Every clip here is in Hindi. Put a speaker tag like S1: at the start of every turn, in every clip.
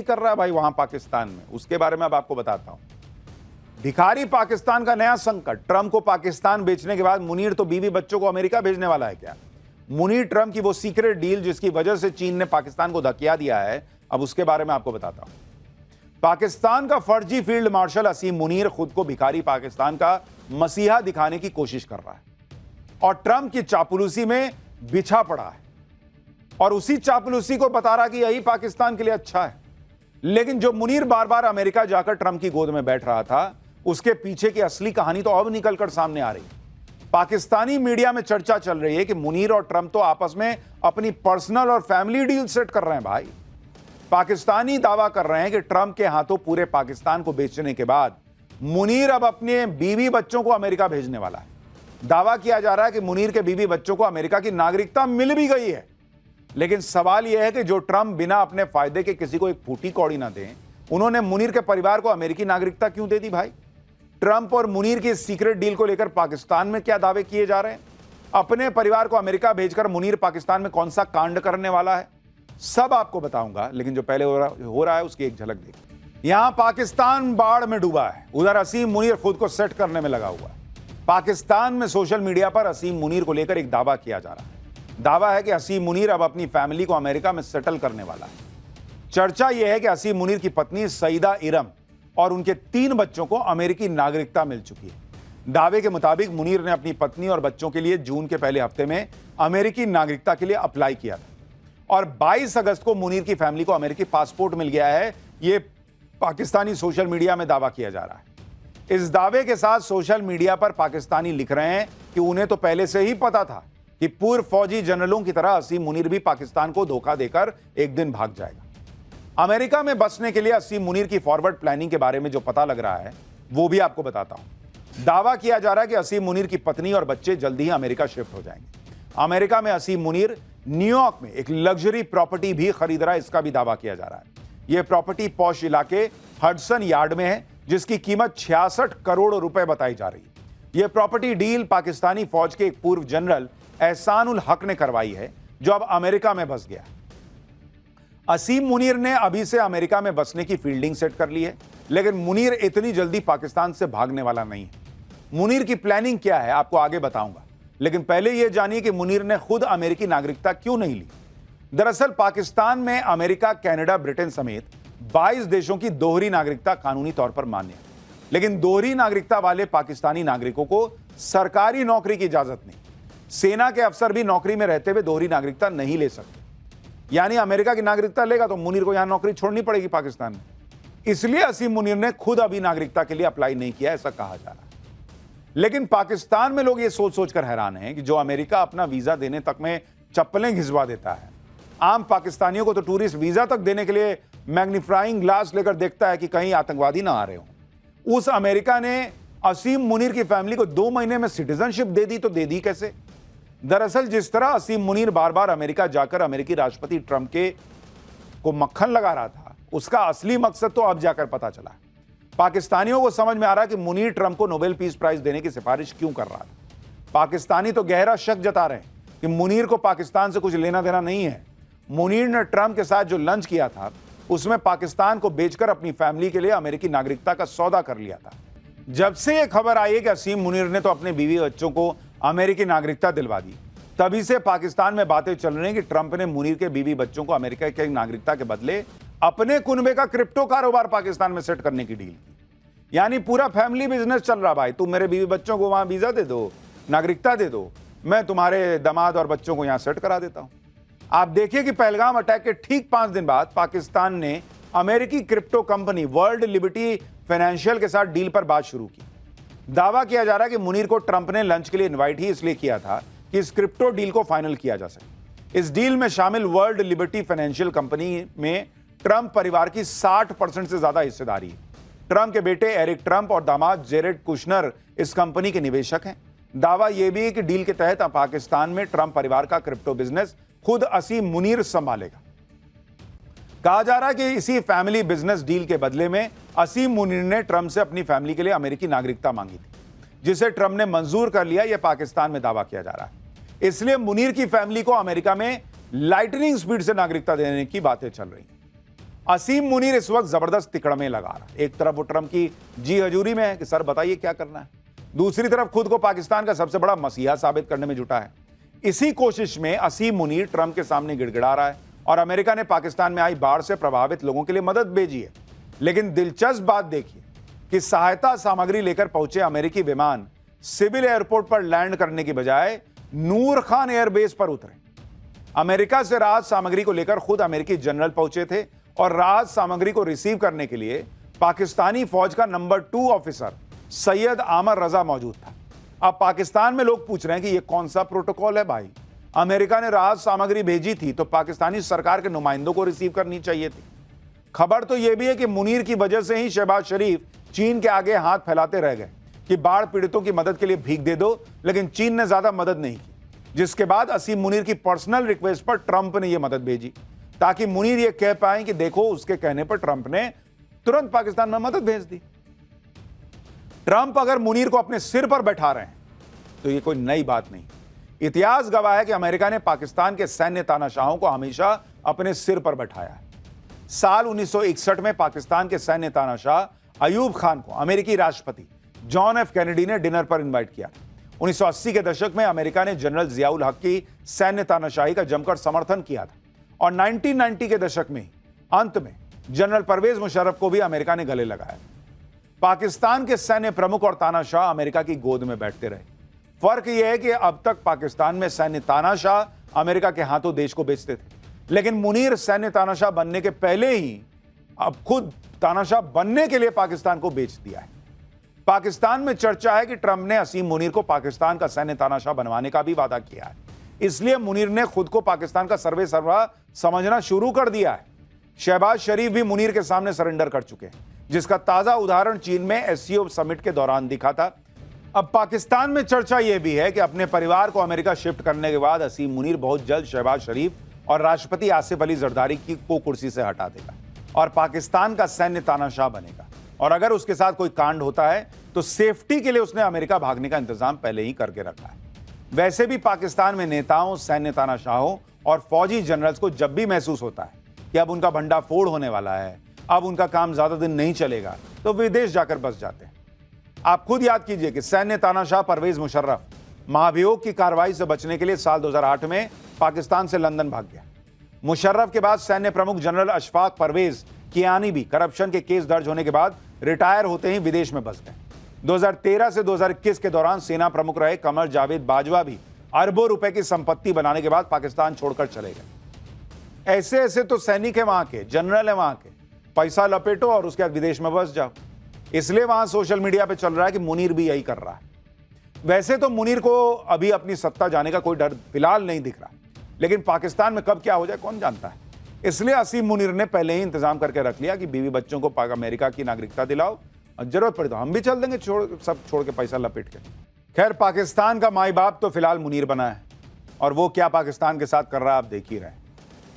S1: कर रहा है भाई वहां पाकिस्तान में, उसके बारे में अब आपको बताता हूं। भिखारी पाकिस्तान का नया संकट, ट्रंप को पाकिस्तान बेचने के बाद मुनीर तो बीवी बच्चों को अमेरिका भेजने वाला है क्या? मुनीर ट्रंप की वो सीक्रेट डील जिसकी वजह से चीन ने पाकिस्तान को धकिया दिया है, अब उसके बारे में आपको बताता हूं। पाकिस्तान का फर्जी फील्ड मार्शल असीम मुनीर खुद को भिखारी पाकिस्तान का मसीहा दिखाने की कोशिश कर रहा है और ट्रंप की चापलूसी में बिछा पड़ा है और उसी चापलूसी को बता रहा कि यही पाकिस्तान के लिए अच्छा है। लेकिन जो मुनीर बार बार अमेरिका जाकर ट्रंप की गोद में बैठ रहा था, उसके पीछे की असली कहानी तो अब निकलकर सामने आ रही है। पाकिस्तानी मीडिया में चर्चा चल रही है कि मुनीर और ट्रंप तो आपस में अपनी पर्सनल और फैमिली डील सेट कर रहे हैं भाई। पाकिस्तानी दावा कर रहे हैं कि ट्रंप के हाथों पूरे पाकिस्तान को बेचने के बाद मुनीर अब अपने बीवी बच्चों को अमेरिका भेजने वाला है। दावा किया जा रहा है कि मुनीर के बीवी बच्चों को अमेरिका की नागरिकता मिल भी गई है। लेकिन सवाल यह है कि जो ट्रंप बिना अपने फायदे के किसी को एक फूटी कौड़ी ना दें, उन्होंने मुनीर के परिवार को अमेरिकी नागरिकता क्यों दे दी भाई? ट्रंप और मुनीर की सीक्रेट डील को लेकर पाकिस्तान में क्या दावे किए जा रहे हैं? अपने परिवार को अमेरिका भेजकर मुनीर पाकिस्तान में कौन सा कांड करने वाला है, सब आपको बताऊंगा। लेकिन जो पहले हो रहा है उसकी एक झलक देखिए। यहां पाकिस्तान बाढ़ में डूबा है, उधर असीम मुनीर खुद को सेट करने में लगा हुआ है। पाकिस्तान में सोशल मीडिया पर असीम मुनीर को लेकर एक दावा किया जा रहा है। दावा है कि असीम मुनीर अब अपनी फैमिली को अमेरिका में सेटल करने वाला है। चर्चा यह है कि असीम मुनीर की पत्नी सईदा इरम और उनके 3 बच्चों को अमेरिकी नागरिकता मिल चुकी है। दावे के मुताबिक मुनीर ने अपनी पत्नी और बच्चों के लिए जून के पहले हफ्ते में अमेरिकी नागरिकता के लिए अप्लाई किया था और 22 अगस्त को मुनीर की फैमिली को अमेरिकी पासपोर्ट मिल गया है। यह पाकिस्तानी सोशल मीडिया में दावा किया जा रहा है। इस दावे के साथ सोशल मीडिया पर पाकिस्तानी लिख रहे हैं कि उन्हें तो पहले से ही पता था कि पूर्व फौजी जनरलों की तरह असीम मुनीर भी पाकिस्तान को धोखा देकर एक दिन भाग जाएगा। अमेरिका में बसने के लिए असीम मुनीर की फॉरवर्ड प्लानिंग के बारे में जो पता लग रहा है वो भी आपको बताता हूं। दावा किया जा रहा है कि असीम मुनीर की पत्नी और बच्चे जल्दी ही अमेरिका शिफ्ट हो जाएंगे। अमेरिका में असीम मुनीर न्यूयॉर्क में एक लग्जरी प्रॉपर्टी भी खरीद रहा है, इसका भी दावा किया जा रहा है। यह प्रॉपर्टी पॉश इलाके हडसन यार्ड में है, जिसकी कीमत 66 करोड़ रुपए बताई जा रही है। यह प्रॉपर्टी डील पाकिस्तानी फौज के एक पूर्व जनरल एहसानुल हक ने करवाई है, जो अब अमेरिका में बस गया। असीम मुनीर ने अभी से अमेरिका में बसने की फील्डिंग सेट कर ली है, लेकिन मुनीर इतनी जल्दी पाकिस्तान से भागने वाला नहीं है। मुनीर की प्लानिंग क्या है आपको आगे बताऊंगा, लेकिन पहले यह जानिए कि मुनीर ने खुद अमेरिकी नागरिकता क्यों नहीं ली। दरअसल पाकिस्तान में अमेरिका, कनाडा, ब्रिटेन समेत 22 देशों की दोहरी नागरिकता कानूनी तौर पर मान्य है, लेकिन दोहरी नागरिकता वाले पाकिस्तानी नागरिकों को सरकारी नौकरी की इजाजत नहीं। सेना के अफसर भी नौकरी में रहते हुए दोहरी नागरिकता नहीं ले सकते। यानी अमेरिका की नागरिकता लेगा तो मुनीर को यहां नौकरी छोड़नी पड़ेगी पाकिस्तान में। इसलिए असीम मुनीर ने खुद अभी नागरिकता के लिए अप्लाई नहीं किया, ऐसा कहा जा रहा है। लेकिन पाकिस्तान में लोग ये सोच सोचकर हैरान हैं कि जो अमेरिका अपना वीजा देने तक में चप्पलें घिसवा देता है, आम पाकिस्तानियों को तो टूरिस्ट वीजा तक देने के लिए मैग्नीफाइंग ग्लास लेकर देखता है कि कहीं आतंकवादी ना आ रहे हो। उस अमेरिका ने असीम मुनीर की फैमिली को 2 महीने में सिटीजनशिप दे दी, तो दे दी कैसे? दरअसल जिस तरह असीम मुनीर बार बार अमेरिका जाकर अमेरिकी राष्ट्रपति ट्रंप को मक्खन लगा रहा था, उसका असली मकसद तो अब जाकर पता चला। पाकिस्तानियों को समझ में आ रहा है कि मुनीर ट्रंप को नोबेल पीस प्राइज देने की सिफारिश क्यों कर रहा था। पाकिस्तानी तो गहरा शक जता रहे हैं कि मुनीर को पाकिस्तान से कुछ लेना देना नहीं है। मुनीर ने ट्रंप के साथ जो लंच किया था, उसमें पाकिस्तान को बेचकर अपनी फैमिली के लिए अमेरिकी नागरिकता का सौदा कर लिया था। जब से यह खबर आई है कि असीम मुनीर ने तो अपने बीवी बच्चों को अमेरिकी नागरिकता दिलवा दी, तभी से पाकिस्तान में बातें चल रही हैं कि ट्रंप ने मुनीर के बीवी बच्चों को अमेरिका की नागरिकता के बदले अपने कुनबे का क्रिप्टो कारोबार पाकिस्तान में सेट करने की डील की। यानी पूरा फैमिली बिजनेस चल रहा। भाई तुम मेरे बीवी बच्चों को वहां वीजा दे दो, नागरिकता दे दो, मैं तुम्हारे दामाद और बच्चों को यहां सेट करा देता हूं। आप देखिए कि पहलगाम अटैक के ठीक 5 दिन बाद पाकिस्तान ने अमेरिकी crypto company world liberty financial के साथ डील पर बात शुरू की। दावा किया जा रहा है कि मुनीर को ट्रंप ने लंच के लिए इनवाइट ही इसलिए किया था कि इस क्रिप्टो डील को फाइनल किया जा सके। इस डील में शामिल वर्ल्ड लिबर्टी फाइनेंशियल कंपनी में ट्रंप परिवार की 60% से ज्यादा हिस्सेदारी है। ट्रंप के बेटे एरिक ट्रंप और दामाद जेरेड कुशनर इस कंपनी के निवेशक हैं। दावा यह भी है कि डील के तहत पाकिस्तान में ट्रंप परिवार का क्रिप्टो बिजनेस खुद असीम मुनीर संभालेगा। कहा जा रहा है कि इसी फैमिली बिजनेस डील के बदले में असीम मुनीर ने ट्रंप से अपनी फैमिली के लिए अमेरिकी नागरिकता मांगी थी, जिसे ट्रंप ने मंजूर कर लिया। यह पाकिस्तान में दावा किया जा रहा है। इसलिए मुनीर की फैमिली को अमेरिका में लाइटनिंग स्पीड से नागरिकता देने की बातें चल रही हैं। असीम मुनीर इस वक्त जबरदस्त तिकड़मे लगा रहा है। एक तरफ वो ट्रंप की जी हजूरी में है कि सर बताइए क्या करना है, दूसरी तरफ खुद को पाकिस्तान का सबसे बड़ा मसीहा साबित करने में जुटा है। इसी कोशिश में असीम मुनीर ट्रंप के सामने गिड़गिड़ा रहा है और अमेरिका ने पाकिस्तान में आई बाढ़ से प्रभावित लोगों के लिए मदद भेजी है। लेकिन दिलचस्प बात देखिए कि सहायता सामग्री लेकर पहुंचे अमेरिकी विमान सिविल एयरपोर्ट पर लैंड करने की बजाय नूर खान एयरबेस पर उतरे। अमेरिका से राहत सामग्री को लेकर खुद अमेरिकी जनरल पहुंचे थे और राहत सामग्री को रिसीव करने के लिए पाकिस्तानी फौज का नंबर 2 ऑफिसर सैयद आमर रजा मौजूद था। अब पाकिस्तान में लोग पूछ रहे हैं कि यह कौन सा प्रोटोकॉल है भाई? अमेरिका ने राहत सामग्री भेजी थी तो पाकिस्तानी सरकार के नुमाइंदों को रिसीव करनी चाहिए थी। खबर तो यह भी है कि मुनीर की वजह से ही शहबाज शरीफ चीन के आगे हाथ फैलाते रह गए कि बाढ़ पीड़ितों की मदद के लिए भीख दे दो, लेकिन चीन ने ज्यादा मदद नहीं की, जिसके बाद असीम मुनीर की पर्सनल रिक्वेस्ट पर ट्रंप ने यह मदद भेजी ताकि मुनीर यह कह पाए कि देखो उसके कहने पर ट्रंप ने तुरंत पाकिस्तान में मदद भेज दी। ट्रंप अगर मुनीर को अपने सिर पर बैठा रहे हैं तो यह कोई नई बात नहीं। इतिहास गवाह है कि अमेरिका ने पाकिस्तान के सैन्य तानाशाहों को हमेशा अपने सिर पर बैठाया है। साल 1961 में पाकिस्तान के सैन्य तानाशाह अयूब खान को अमेरिकी राष्ट्रपति जॉन एफ कैनेडी ने डिनर पर इनवाइट किया। 1980 के दशक में अमेरिका ने जनरल जियाउल हक की सैन्य तानाशाही का जमकर समर्थन किया था और 1990 के दशक में अंत में जनरल परवेज मुशर्रफ को भी अमेरिका ने गले लगाया। पाकिस्तान के सैन्य प्रमुख और तानाशाह अमेरिका की गोद में बैठते रहे। फर्क यह है कि अब तक पाकिस्तान में सैन्य तानाशाह अमेरिका के हाथों देश को बेचते थे, लेकिन मुनीर सैन्य तानाशाह बनने के पहले ही अब खुद तानाशाह बनने के लिए पाकिस्तान को बेच दिया है। पाकिस्तान में चर्चा है कि ट्रंप ने असीम मुनीर को पाकिस्तान का सैन्य तानाशाह बनवाने का भी वादा किया है, इसलिए मुनीर ने खुद को पाकिस्तान का सर्वे सर्वा समझना शुरू कर दिया है। शहबाज शरीफ भी मुनीर के सामने सरेंडर कर चुके हैं, जिसका ताजा उदाहरण चीन में एससीओ समिट के दौरान दिखा था। अब पाकिस्तान में चर्चा यह भी है कि अपने परिवार को अमेरिका शिफ्ट करने के बाद असीम मुनीर बहुत जल्द शहबाज शरीफ और राष्ट्रपति आसिफ अली जरदारी को कुर्सी से हटा देगा और पाकिस्तान का सैन्य तानाशाह बनेगा। और अगर उसके साथ कोई कांड होता है तो सेफ्टी के लिए उसने अमेरिका भागने का इंतजाम पहले ही करके रखा है। वैसे भी पाकिस्तान में नेताओं, सैन्य तानाशाहों और फौजी जनरल्स को जब भी महसूस होता है कि अब उनका भंडाफोड़ होने वाला है, अब उनका काम ज्यादा दिन नहीं चलेगा, तो विदेश जाकर बस जाते हैं। आप खुद याद कीजिए कि सैन्य तानाशाह परवेज मुशर्रफ महाभियोग की कार्रवाई से बचने के लिए साल 2008 में पाकिस्तान से लंदन भाग गया। मुशर्रफ के बाद सैन्य प्रमुख जनरल अशफाक परवेज कियानी भी करप्शन के केस दर्ज होने के बाद रिटायर होते ही विदेश में बस गए। 2013 से 2021 के दौरान सेना प्रमुख रहे कमर जावेद बाजवा भी अरबों रुपए की संपत्ति बनाने के बाद पाकिस्तान छोड़कर चले गए। ऐसे ऐसे तो सैनिक है वहां के, जनरल है वहां के, पैसा लपेटो और उसके बाद विदेश में बस जाओ। इसलिए वहां सोशल मीडिया पे चल रहा है कि मुनीर भी यही कर रहा है। वैसे तो मुनीर को अभी अपनी सत्ता जाने का कोई डर फिलहाल नहीं दिख रहा, लेकिन पाकिस्तान में कब क्या हो जाए कौन जानता है। इसलिए असीम मुनीर ने पहले ही इंतजाम करके रख लिया कि बीवी बच्चों को अमेरिका की नागरिकता दिलाओ और जरूरत पड़े तो हम भी चल देंगे सब छोड़ के, पैसा लपेट के। खैर, पाकिस्तान का माई बाप तो फिलहाल मुनीर बना है और वो क्या पाकिस्तान के साथ कर रहा है आप देख ही रहे हैं।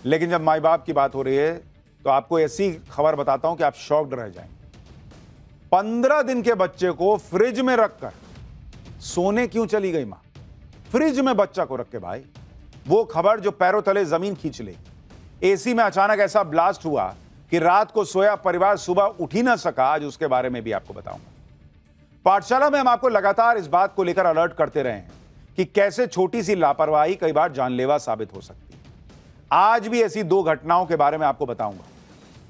S1: लेकिन जब माई बाप की बात हो रही है तो आपको ऐसी खबर बताता हूं कि आप शॉक्ड रह जाएंगे। 15 दिन के बच्चे को फ्रिज में रखकर सोने क्यों चली गई मां? फ्रिज में बच्चा को रख के भाई, वो खबर जो पैरों तले जमीन खींच ले। एसी में अचानक ऐसा ब्लास्ट हुआ कि रात को सोया परिवार सुबह उठ ही ना सका। आज उसके बारे में भी आपको बताऊंगा। पाठशाला में हम आपको लगातार इस बात को लेकर अलर्ट करते रहे हैं कि कैसे छोटी सी लापरवाही कई बार जानलेवा साबित हो सकती है। आज भी ऐसी 2 घटनाओं के बारे में आपको बताऊंगा।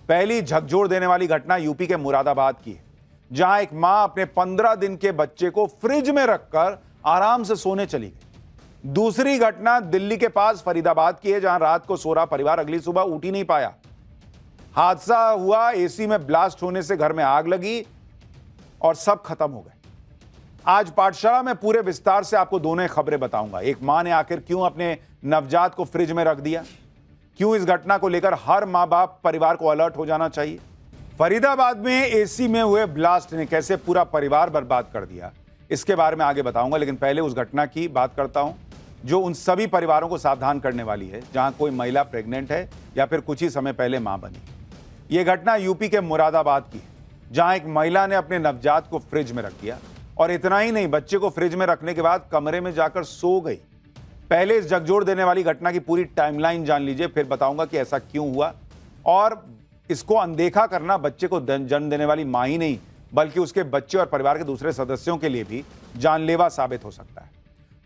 S1: पहली झकझोर देने वाली घटना यूपी के मुरादाबाद की है, जहां एक मां अपने 15 दिन के बच्चे को फ्रिज में रखकर आराम से सोने चली गई। दूसरी घटना दिल्ली के पास फरीदाबाद की है, जहां रात को सो रहा परिवार अगली सुबह उठ ही नहीं पाया। हादसा हुआ, एसी में ब्लास्ट होने से घर में आग लगी और सब खत्म हो गए। आज पाठशाला में पूरे विस्तार से आपको दोनों खबरें बताऊंगा। एक मां ने आखिर क्यों अपने नवजात को फ्रिज में रख दिया, क्यों इस घटना को लेकर हर मां बाप परिवार को अलर्ट हो जाना चाहिए। फरीदाबाद में एसी में हुए ब्लास्ट ने कैसे पूरा परिवार बर्बाद कर दिया, इसके बारे में आगे बताऊंगा। लेकिन पहले उस घटना की बात करता हूं जो उन सभी परिवारों को सावधान करने वाली है जहां कोई महिला प्रेग्नेंट है या फिर कुछ ही समय पहले मां बनी। यह घटना यूपी के मुरादाबाद की है, जहां एक महिला ने अपने नवजात को फ्रिज में रख दिया और इतना ही नहीं, बच्चे को फ्रिज में रखने के बाद कमरे में जाकर सो गई। पहले इस झकझोर देने वाली घटना की पूरी टाइमलाइन जान लीजिए, फिर बताऊंगा कि ऐसा क्यों हुआ और इसको अनदेखा करना बच्चे को जन्म देने वाली मां ही नहीं बल्कि उसके बच्चे और परिवार के दूसरे सदस्यों के लिए भी जानलेवा साबित हो सकता है।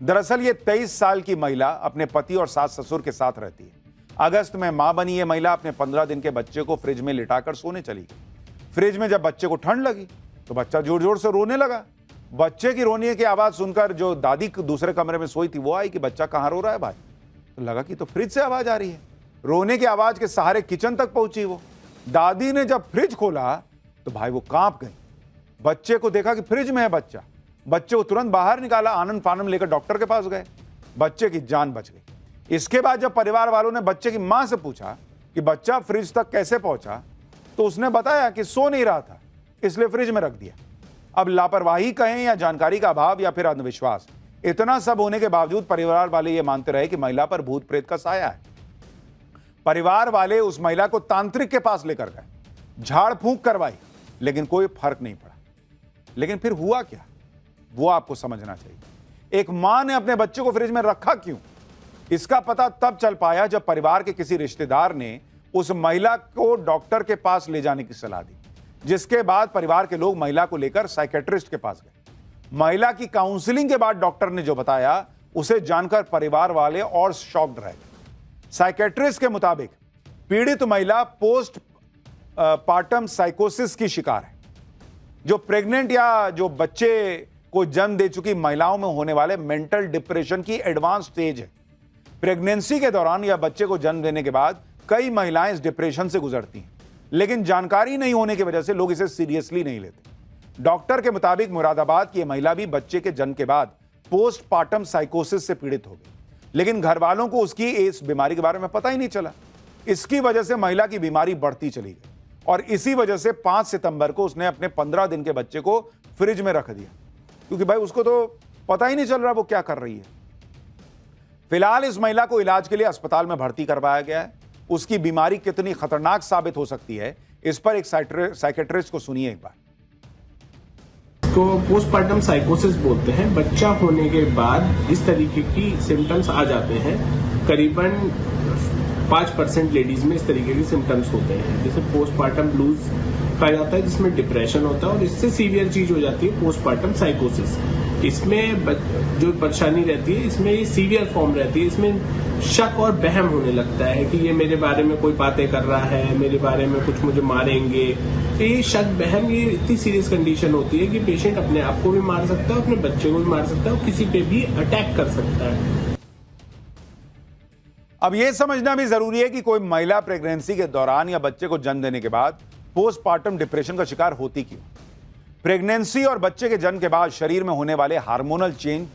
S1: दरअसल ये 23 साल की महिला अपने पति और सास ससुर के साथ रहती है। अगस्त में मां बनी ये महिला अपने 15 दिन के बच्चे को फ्रिज में लिटाकर सोने चली गई। फ्रिज में जब बच्चे को ठंड लगी तो बच्चा जोर जोर से रोने लगा। बच्चे की रोने की आवाज सुनकर जो दादी दूसरे कमरे में सोई थी वो आई कि बच्चा कहाँ रो रहा है भाई। तो लगा कि तो फ्रिज से आवाज आ रही है। रोने की आवाज के सहारे किचन तक पहुंची वो। दादी ने जब फ्रिज खोला तो भाई वो कांप गई। बच्चे को देखा कि फ्रिज में है बच्चा। बच्चे को तुरंत बाहर निकाला, आनंद फानंद लेकर डॉक्टर के पास गए। बच्चे की जान बच गई। इसके बाद जब परिवार वालों ने बच्चे की मां से पूछा कि बच्चा फ्रिज तक कैसे पहुंचा तो उसने बताया कि सो नहीं रहा था इसलिए फ्रिज में रख दिया। अब लापरवाही कहें या जानकारी का अभाव या फिर अंधविश्वास, इतना सब होने के बावजूद परिवार वाले ये मानते रहे कि महिला पर भूत प्रेत का साया है। परिवार वाले उस महिला को तांत्रिक के पास लेकर गए, झाड़ फूंक करवाई, लेकिन कोई फर्क नहीं पड़ा। लेकिन फिर हुआ क्या वो आपको समझना चाहिए। एक मां ने अपने बच्चे को फ्रिज में रखा क्यों, इसका पता तब चल पाया जब परिवार के किसी रिश्तेदार ने उस महिला को डॉक्टर के पास ले जाने की सलाह दी, जिसके बाद परिवार के लोग महिला को लेकर साइकेट्रिस्ट के पास गए। महिला की काउंसलिंग के बाद डॉक्टर ने जो बताया उसे जानकर परिवार वाले और शॉक्ड रह गए। साइकेट्रिस्ट के मुताबिक पीड़ित महिला पोस्ट पार्टम साइकोसिस की शिकार है, जो प्रेग्नेंट या जो बच्चे को जन्म दे चुकी महिलाओं में होने वाले मेंटल डिप्रेशन की एडवांस स्टेज है। प्रेगनेंसी के दौरान या बच्चे को जन्म देने के बाद कई महिलाएं इस डिप्रेशन से गुजरती हैं, लेकिन जानकारी नहीं होने की वजह से लोग इसे सीरियसली नहीं लेते। डॉक्टर के मुताबिक मुरादाबाद की महिला भी बच्चे के जन्म के बाद पोस्टपार्टम साइकोसिस से पीड़ित हो गई, लेकिन घर वालों को उसकी इस बीमारी के बारे में पता ही नहीं चला। इसकी वजह से महिला की बीमारी बढ़ती चली गई और इसी वजह से 5 सितंबर को उसने अपने 15 दिन के बच्चे को फ्रिज में रख दिया, क्योंकि भाई उसको तो पता ही नहीं चल रहा वो क्या कर रही है। फिलहाल इस महिला को इलाज के लिए अस्पताल में भर्ती करवाया गया है। उसकी बीमारी कितनी खतरनाक साबित हो सकती है, इस पर एक साइकेट्रिस्ट को सुनिए एक बार।
S2: तो पोस्टपार्टम साइकोसिस बोलते हैं। बच्चा होने के बाद इस तरीके की सिम्टम्स आ जाते हैं। करीबन 5% लेडीज में इस तरीके के सिम्टम्स होते हैं, जैसे पोस्टपार्टम ब्लूज कहा जाता है, जिसमें डिप्रेशन होता है, और इससे सीवियर चीज हो जाती है पोस्टपार्टम साइकोसिस। इसमें जो परेशानी रहती है, इसमें ये सीवियर फॉर्म रहती है। इसमें शक और वहम होने लगता है कि ये मेरे बारे में कोई बातें कर रहा है, मेरे बारे में कुछ मुझे मारेंगे। ये शक वहम ये इतनी सीरियस कंडीशन होती है कि पेशेंट अपने आप को भी मार सकता है, अपने बच्चे को भी मार सकता है और किसी पे भी अटैक कर सकता है।
S1: अब यह समझना भी जरूरी है कि कोई महिला प्रेगनेंसी के दौरान या बच्चे को जन्म देने के बाद पोस्टपार्टम डिप्रेशन का शिकार होती क्यों। प्रेगनेंसी और बच्चे के जन्म के बाद शरीर में होने वाले हार्मोनल चेंज,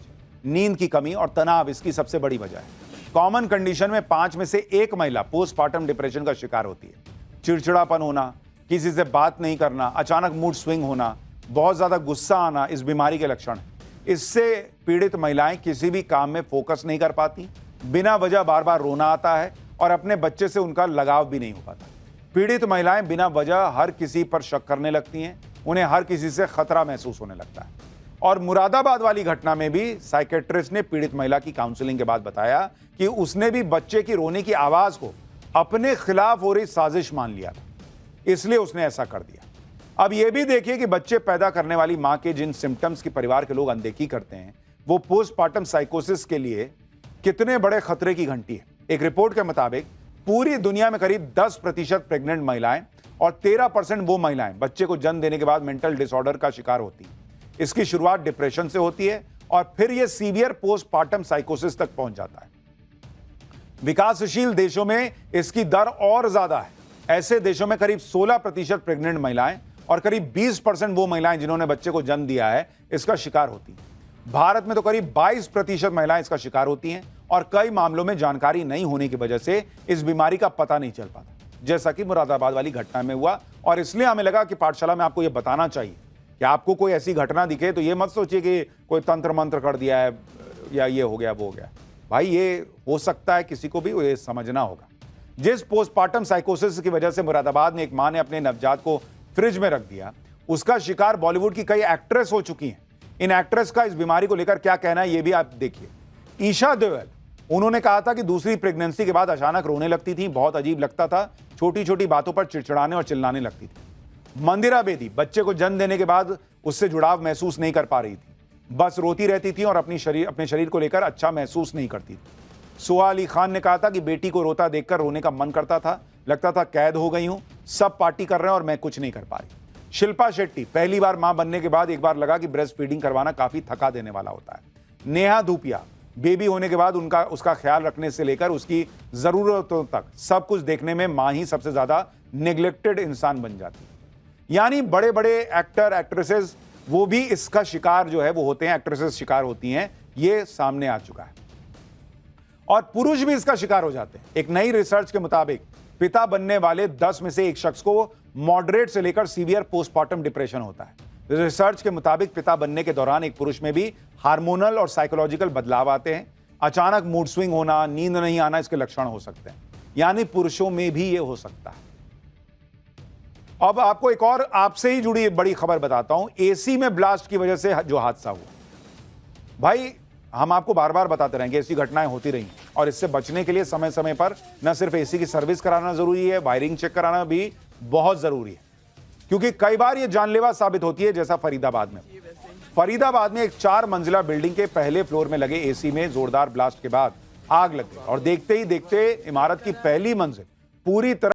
S1: नींद की कमी और तनाव इसकी सबसे बड़ी वजह है। कॉमन कंडीशन में 5 में से 1 महिला पोस्टपार्टम डिप्रेशन का शिकार होती है। चिड़चिड़ापन होना, किसी से बात नहीं करना, अचानक मूड स्विंग होना, बहुत ज्यादा गुस्सा आना इस बीमारी के लक्षण है। इससे पीड़ित महिलाएं किसी भी काम में फोकस नहीं कर पाती, बिना वजह बार बार रोना आता है और अपने बच्चे से उनका लगाव भी नहीं हो पाता। पीड़ित महिलाएं बिना वजह हर किसी पर शक करने लगती हैं, उन्हें हर किसी से खतरा महसूस होने लगता है। और मुरादाबाद वाली घटना में भी साइकेट्रिस्ट ने पीड़ित महिला की काउंसलिंग के बाद बताया कि उसने भी बच्चे की रोने की आवाज को अपने खिलाफ हो रही साजिश मान लिया था, इसलिए उसने ऐसा कर दिया। अब यह भी देखिए कि बच्चे पैदा करने वाली मां के जिन सिम्टम्स की परिवार के लोग अनदेखी करते हैं, वो पोस्टपार्टम साइकोसिस के लिए कितने बड़े खतरे की घंटी है। एक रिपोर्ट के मुताबिक पूरी दुनिया में करीब 10% प्रेग्नेंट महिलाएं और 13% वो महिलाएं बच्चे को जन्म देने के बाद मेंटल डिसऑर्डर का शिकार होती हैं। इसकी शुरुआत डिप्रेशन से होती है और फिर यह सीवियर पोस्टपार्टम साइकोसिस तक पहुंच जाता है। विकासशील देशों में इसकी दर और ज्यादा है। ऐसे देशों में करीब 16% प्रेग्नेंट महिलाएं और करीब 20% वो महिलाएं जिन्होंने बच्चे को जन्म दिया है इसका शिकार होती हैं। भारत में तो करीब 22% महिलाएं इसका शिकार होती हैं और कई मामलों में जानकारी नहीं होने की वजह से इस बीमारी का पता नहीं चल पाता, जैसा कि मुरादाबाद वाली घटना में हुआ। और इसलिए हमें लगा कि पाठशाला में आपको यह बताना चाहिए कि आपको कोई ऐसी घटना दिखे तो ये मत सोचिए कि कोई तंत्र मंत्र कर दिया है या ये हो गया वो हो गया। भाई ये हो सकता है, किसी को भी ये समझना होगा। जिस पोस्टपार्टम साइकोसिस की वजह से मुरादाबाद में एक मां ने अपने नवजात को फ्रिज में रख दिया, उसका शिकार बॉलीवुड की कई एक्ट्रेस हो चुकी हैं। इन एक्ट्रेस का इस बीमारी को लेकर क्या कहना है ये भी आप देखिए। ईशा देओल उन्होंने कहा था कि दूसरी प्रेगनेंसी के बाद अचानक रोने लगती थी, बहुत अजीब लगता था, छोटी छोटी बातों पर चिड़चिड़ाने और चिल्लाने लगती थी। मंदिरा बेदी बच्चे को जन्म देने के बाद उससे जुड़ाव महसूस नहीं कर पा रही थी, बस रोती रहती थी और अपने शरीर को लेकर अच्छा महसूस नहीं करती थी। सुहा अली खान ने कहा था कि बेटी को रोता देखकर रोने का मन करता था, लगता था कैद हो गई हूं, सब पार्टी कर रहे हैं और मैं कुछ नहीं कर पा रही। शिल्पा शेट्टी पहली बार मां बनने के बाद एक बार लगा कि ब्रेस्ट फीडिंग करवाना काफी थका देने वाला होता है। नेहा धूपिया बेबी होने के बाद उसका ख्याल रखने से लेकर उसकी जरूरतों तक सब कुछ देखने में मां ही सबसे ज्यादा नेग्लेक्टेड इंसान बन जाती है। यानी बड़े बड़े एक्टर एक्ट्रेसेस वो भी इसका शिकार जो है वो होते हैं, एक्ट्रेसेस शिकार होती हैं, ये सामने आ चुका है। और पुरुष भी इसका शिकार हो जाते हैं। एक नई रिसर्च के मुताबिक पिता बनने वाले 10 में से एक शख्स को मॉडरेट से लेकर सीवियर पोस्टमार्टम डिप्रेशन होता है। रिसर्च के मुताबिक पिता बनने के दौरान एक पुरुष में भी हार्मोनल और साइकोलॉजिकल बदलाव आते हैं। अचानक मूड स्विंग होना, नींद नहीं आना इसके लक्षण हो सकते हैं। यानी पुरुषों में भी यह हो सकता है। अब आपको एक और आपसे ही जुड़ी एक बड़ी खबर बताता हूं। एसी में ब्लास्ट की वजह से जो हादसा हुआ, भाई हम आपको बार बार बताते रहेंगे ऐसी घटनाएं होती रही और इससे बचने के लिए समय समय पर न सिर्फ एसी की सर्विस कराना जरूरी है, वायरिंग चेक कराना भी बहुत जरूरी है, क्योंकि कई बार यह जानलेवा साबित होती है। जैसा फरीदाबाद में एक 4 मंजिला बिल्डिंग के पहले फ्लोर में लगे एसी में जोरदार ब्लास्ट के बाद आग लग गई और देखते ही देखते इमारत की पहली मंजिल पूरी तरह